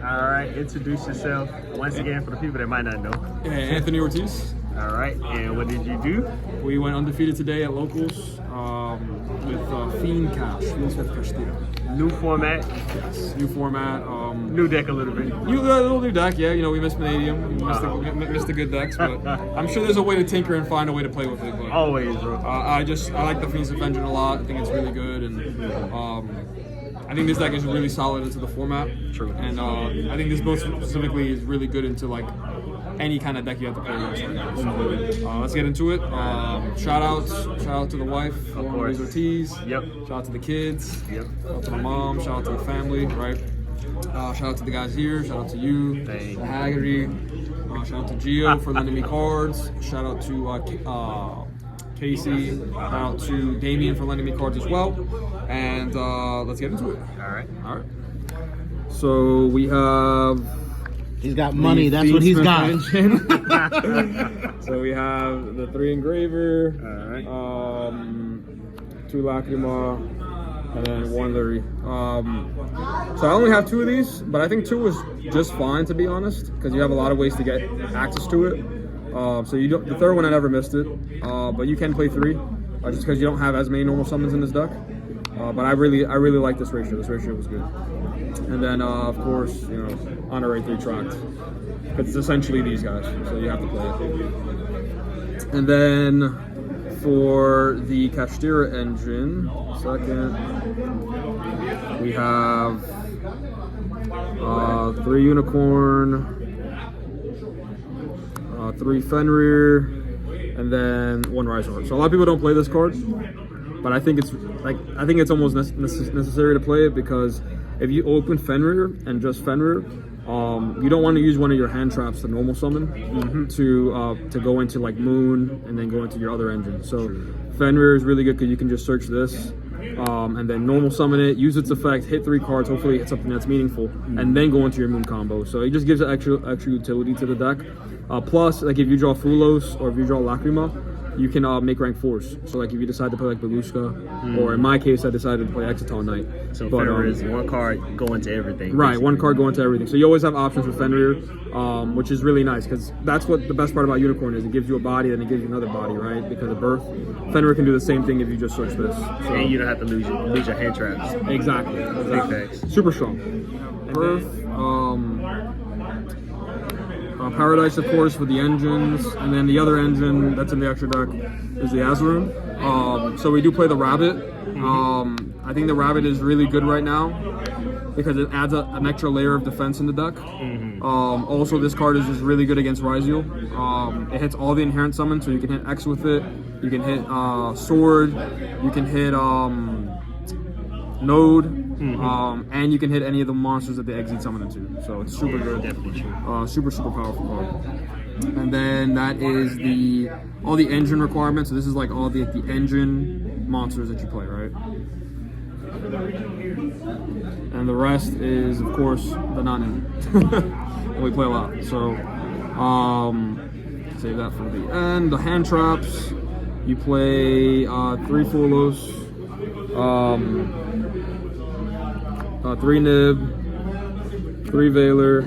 All right, introduce yourself once again for the people that might not know. Anthony Ortiz. All right, and what did you do? We went undefeated today at locals with Fiendsmith Kashtira. New format. Yes, new format. New deck a little bit. New deck, yeah. You know, we missed Vanadium, we missed the good decks, but I'm sure there's a way to tinker and find a way to play with it. But, Always, bro. I like the Fiendsmith engine a lot. I think it's really good, and I think this deck is really solid into the format. True. And I think this build specifically is really good into like any kind of deck you have to play against. So, let's get into it. Shout out to the wife, Louise Ortiz. Yep. Shout out to the kids. Yep. Shout out to the mom. Shout out to the family. Right. Shout out to the guys here. Shout out to you, Thank you. Haggerty. Shout out to YUGIOH for lending me cards. Shout out to Casey. Shout out to Damien for lending me cards as well. And let's get into it. All right. All right. So we have. He's got money. That's what he's got. So we have the 3 engraver, All right. 2 lacrima, and then 1 lily. So I only have 2 of these, but I think 2 is just fine, to be honest, because you have a lot of ways to get access to it. So you don't. The third one I never missed it, but you can play 3, just because you don't have as many normal summons in this deck. But I really like this ratio. This ratio was good. And then, of course, you know, honorary 3 tracked, because it's essentially these guys, so you have to play it. And then for the Kashtira engine, we have 3 unicorn, 3 Fenrir, and then 1 Rise Heart. So a lot of people don't play this card, but I think it's almost necessary to play it, because if you open Fenrir and just Fenrir, you don't want to use one of your hand traps to normal summon to go into like Moon and then go into your other engine. So Fenrir is really good because you can just search this and then normal summon it, use its effect, hit 3 cards, hopefully hit something that's meaningful, and then go into your Moon combo. So it just gives extra utility to the deck. Plus, like if you draw Fulos or if you draw Lacrima, you can make rank 4s. So like if you decide to play like Beluska, or in my case I decided to play Exciton Knight. So Fenrir is 1 card going to everything. Right, basically. 1 card going to everything. So you always have options with Fenrir, which is really nice, because that's what the best part about Unicorn is. It gives you a body, then it gives you another body, right? Because of Birth. Fenrir can do the same thing if you just search this. So, And you don't have to lose your hand traps. exactly. Big facts. Super strong. Birth, Paradise, of course, for the engines, and then the other engine that's in the extra deck is the Azaroon. So we do play the Rabbit. I think the Rabbit is really good right now because it adds an extra layer of defense in the deck. Also, this card is just really good against Ryzeal. It hits all the inherent summons, so you can hit X with it, you can hit Sword, you can hit Node, and you can hit any of the monsters that they exit summon into. So it's super good. Definitely true. Super powerful card. And then that is all the engine requirements. So this is like all the engine monsters that you play, right? And the rest is, of course, the non-engine. And we play a lot. So save that for the end. The hand traps. You play 3 Fulos. 3 Nib, 3 Veiler,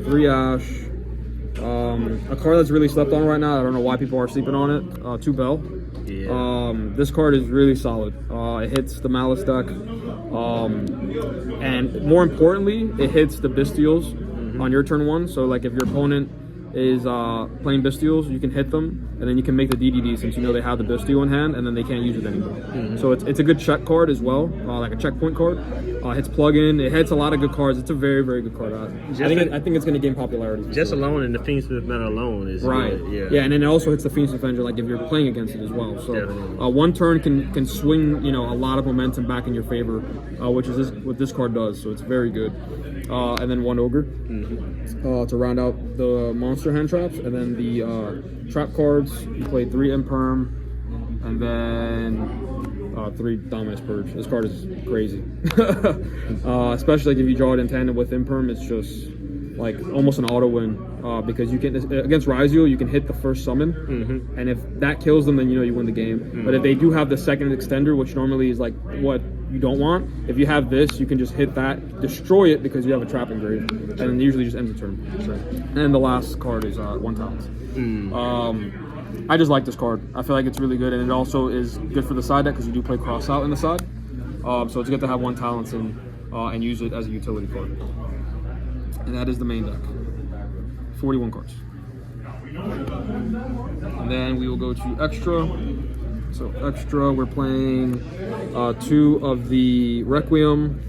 3 Ash, a card that's really slept on right now. I don't know why people are sleeping on it. 2 Bell. Yeah. This card is really solid. It hits the Malice deck, and more importantly, it hits the Bestials on your turn 1. So like if your opponent is playing Bestials, you can hit them, and then you can make the DDD since you know they have the Bestial in hand, and then they can't use it anymore. So it's a good check card as well, like a checkpoint card. Hits plug-in, it hits a lot of good cards. It's a very good card. I think it's going to gain popularity. Just alone in the Fiendsmith meta alone is right. Good. Yeah, and then it also hits the Fiendsmith engine, like if you're playing against it as well. So 1 turn can swing, you know, a lot of momentum back in your favor, which is what this card does. So it's very good. And then 1 Ogre to round out the monster hand traps, and then the trap cards. You play 3 Imperm, and then 3 Dominus Purge. This card is crazy. Especially like if you draw it in tandem with Imperm, it's just like almost an auto win, because you can against Ryzeal you can hit the first summon, and if that kills them, then you know you win the game. But if they do have the second extender, which normally is like what you don't want. If you have this, you can just hit that, destroy it because you have a trap engraved, and then usually just ends the turn. Sure. And the last card is 1 talent. I just like this card. I feel like it's really good, and it also is good for the side deck because you do play cross out in the side. So it's good to have 1 talents in and use it as a utility card. And that is the main deck. 41 cards. And then we will go to extra. So extra, we're playing 2 of the Requiem,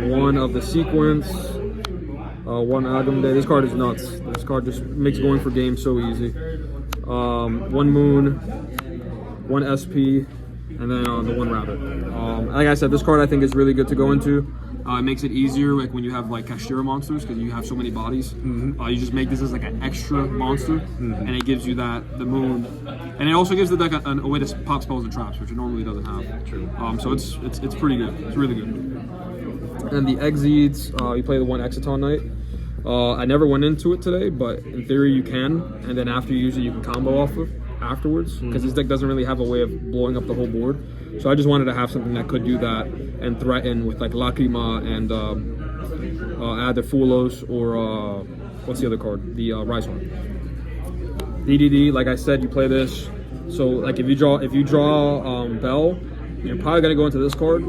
1 of the Sequence, 1 Agam Day. This card is nuts. This card just makes going for games so easy. 1 Moon, 1 SP, and then the 1 Rabbit. Like I said, this card I think is really good to go into. It makes it easier, like when you have like Kashtira monsters, because you have so many bodies. You just make this as like an extra monster, and it gives you the moon, and it also gives the deck a way to pop spells and traps, which it normally doesn't have. True. So it's pretty good. It's really good. And the Exeeds, you play the 1 Exiton Knight. I never went into it today, but in theory you can, and then after you use it, you can combo off of afterwards, because this deck doesn't really have a way of blowing up the whole board. So I just wanted to have something that could do that and threaten with like Lacrima and either Fulos or what's the other card? The Rise One. DDD, like I said, you play this. So like if you draw Bell, you're probably gonna go into this card,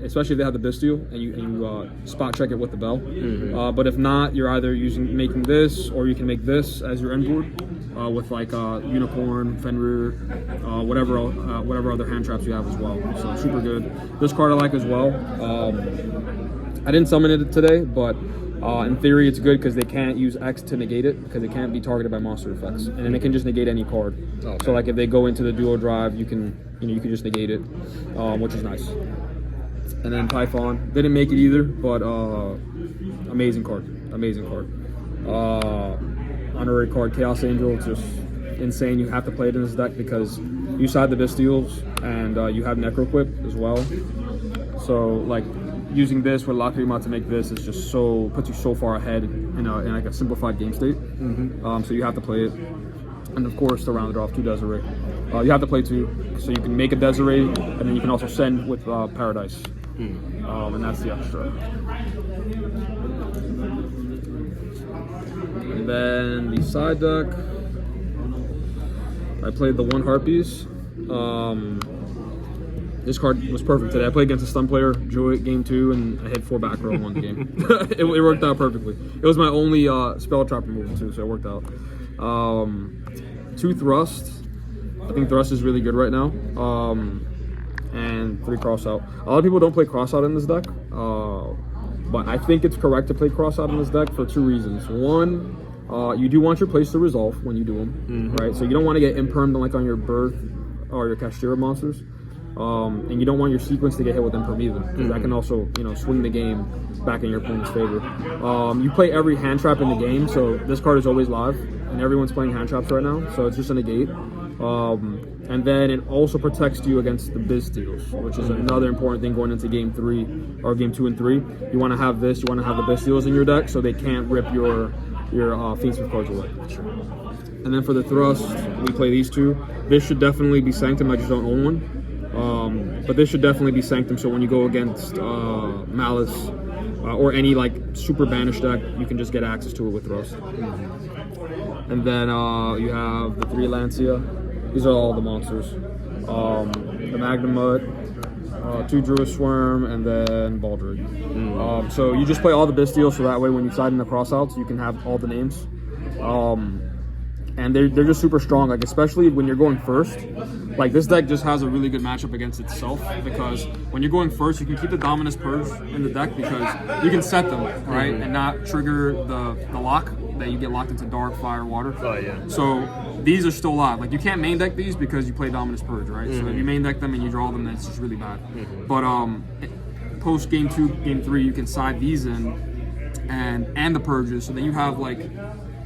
especially if they have the Bestial and you spot check it with the Bell. But if not, you're either making this, or you can make this as your end board with like Unicorn, Fenrir, whatever other hand traps you have as well. So super good. This card I like as well. I didn't summon it today, but in theory it's good because they can't use X to negate it, because it can't be targeted by monster effects, and then it can just negate any card. Okay. So like if they go into the duo drive, you can just negate it, which is nice. And then Typhon didn't make it either, but amazing card. Honorary card, Chaos Angel. It's just insane. You have to play it in this deck because you side the Bestials and you have Necroquip as well. So like using this with Lacrima to make this is just puts you so far ahead in like a simplified game state. So you have to play it. And of course, to round it off, 2 Desiree. You have to play 2, so you can make a Desiree, and then you can also send with Paradise. And that's the extra. And then the side deck, I played the 1 Harpies. This card was perfect today. I played against a stun player, drew it game 2, and I hit 4 back row and won the game. It worked out perfectly. It was my only spell trap removal too, so it worked out. 2 Thrust. I think Thrust is really good right now. And 3 cross out. A lot of people don't play cross out in this deck, but I think it's correct to play cross out in this deck for 2 reasons. 1, you do want your plays to resolve when you do them, right? So you don't want to get impermed like on your Birth or your Kashtira monsters, and you don't want your Sequence to get hit with imperm either, because that can also swing the game back in your opponent's favor. You play every hand trap in the game, so this card is always live, and everyone's playing hand traps right now, so it's just a negate. And then it also protects you against the Bestials, which is another important thing going into game 3 or game 2 and 3. You want to have this. You want to have the Bestials in your deck so they can't rip your Fiendsmith cards away. And then for the Thrust, we play these 2. This should definitely be Sanctum. I just don't own one, but this should definitely be Sanctum. So when you go against Malice or any like super banished deck, you can just get access to it with Thrust. And then you have the 3 Lancia. These are all the monsters. The Magnum Mud, 2 Druid Swarm, and then Baldrig. So you just play all the Bestials, so that way when you side in the crossouts, you can have all the names. And they're just super strong, like especially when you're going first. Like this deck just has a really good matchup against itself, because when you're going first, you can keep the Dominus Purge in the deck because you can set them, right, and not trigger the lock that you get locked into Dark, Fire, Water. Oh yeah. So these are still live. Like you can't main deck these because you play Dominus Purge, right? So if you main deck them and you draw them, then it's just really bad. But post game 2, game 3, you can side these in and the Purges, so then you have like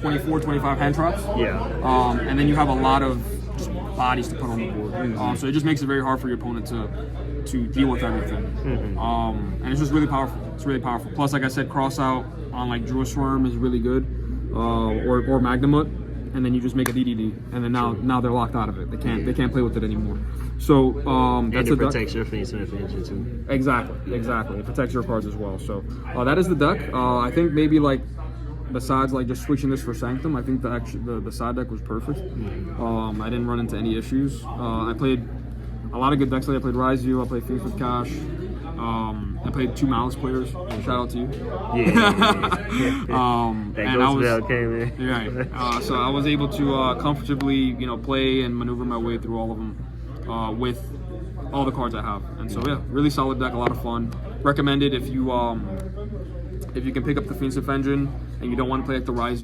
24, 25 hand traps. Yeah. And then you have a lot of just bodies to put on the board. So it just makes it very hard for your opponent to deal with everything. And it's just really powerful. It's really powerful. Plus, like I said, cross out on like Druid Swarm is really good, or Magnamut. and then you just make a DDD, and then now they're locked out of it. They can't play with it anymore. So that's and a it deck. protects your Fiendsmith engine too. Exactly. It protects your cards as well. So that is the deck. I think maybe like besides like just switching this for Sanctum, I think the side deck was perfect. I didn't run into any issues. I played a lot of good decks. Like I played YUGIOH, I played Fiendsmith Kashtira. I played 2 Malice players. Shout out to you. That Ghost Bell came in. Right. So I was able to comfortably, play and maneuver my way through all of them with all the cards I have. And so yeah, really solid deck, a lot of fun. Recommended if you can pick up the Fiendsmith engine and you don't want to play like the Rise.